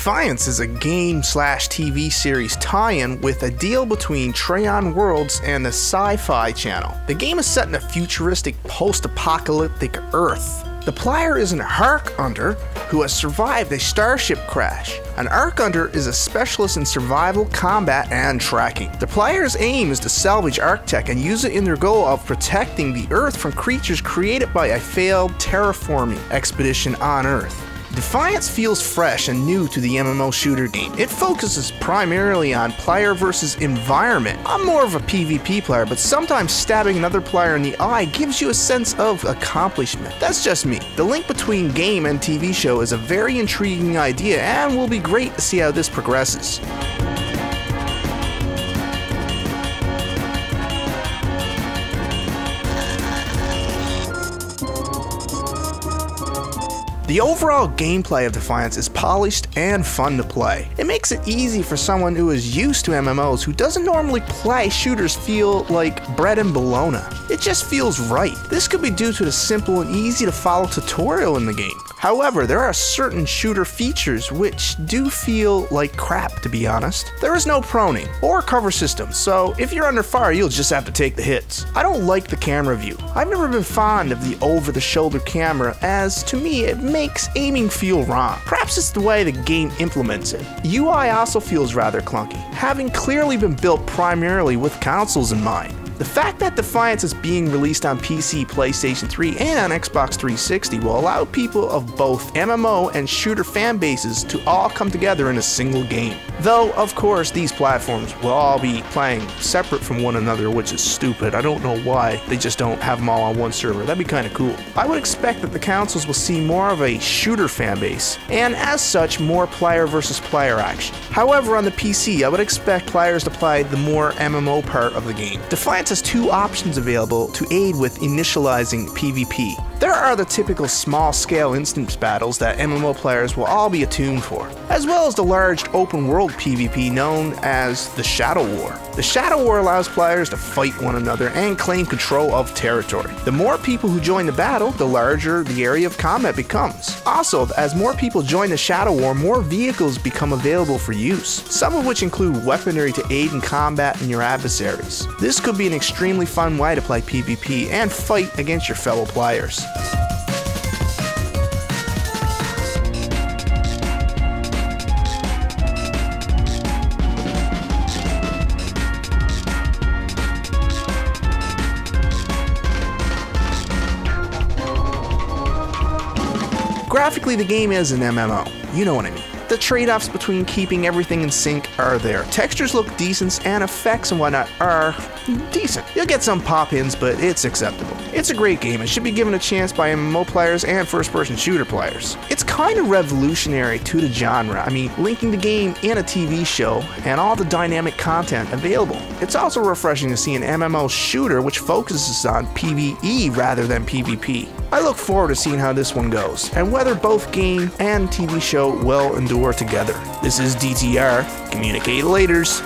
Defiance is a game/TV series tie-in with a deal between Treon Worlds and the Sci-Fi Channel. The game is set in a futuristic post-apocalyptic Earth. The player is an Arc-Hunter who has survived a starship crash. An Arc-Hunter is a specialist in survival, combat, and tracking. The player's aim is to salvage Arc Tech and use it in their goal of protecting the Earth from creatures created by a failed terraforming expedition on Earth. Defiance feels fresh and new to the MMO shooter game. It focuses primarily on player versus environment. I'm more of a PvP player, but sometimes stabbing another player in the eye gives you a sense of accomplishment. That's just me. The link between game and TV show is a very intriguing idea and will be great to see how this progresses. The overall gameplay of Defiance is polished and fun to play. It makes it easy for someone who is used to MMOs who doesn't normally play shooters feel like bread and bologna. It just feels right. This could be due to the simple and easy to follow tutorial in the game. However, there are certain shooter features which do feel like crap, to be honest. There is no proning or cover system, so if you're under fire, you'll just have to take the hits. I don't like the camera view. I've never been fond of the over-the-shoulder camera, as to me it makes aiming feel wrong. Perhaps it's the way the game implements it. UI also feels rather clunky, having clearly been built primarily with consoles in mind. The fact that Defiance is being released on PC, PlayStation 3, and on Xbox 360 will allow people of both MMO and shooter fan bases to all come together in a single game. Though, of course, these platforms will all be playing separate from one another, which is stupid. I don't know why they just don't have them all on one server. That'd be kind of cool. I would expect that the consoles will see more of a shooter fan base, and as such, more player versus player action. However, on the PC, I would expect players to play the more MMO part of the game. Defiance has two options available to aid with initializing PvP. There are the typical small-scale instance battles that MMO players will all be attuned for, as well as the large open-world PvP known as the Shadow War. The Shadow War allows players to fight one another and claim control of territory. The more people who join the battle, the larger the area of combat becomes. Also, as more people join the Shadow War, more vehicles become available for use, some of which include weaponry to aid in combat in your adversaries. This could be an extremely fun way to play PvP and fight against your fellow players. Graphically, the game is an MMO. You know what I mean. The trade-offs between keeping everything in sync are there. Textures look decent and effects and whatnot are decent. You'll get some pop-ins, but it's acceptable. It's a great game and should be given a chance by MMO players and first-person shooter players. It's kind of revolutionary to the genre. I mean, linking the game in a TV show and all the dynamic content available. It's also refreshing to see an MMO shooter which focuses on PvE rather than PvP. I look forward to seeing how this one goes, and whether both game and TV show will endure together. This is DTR. Communicate laters.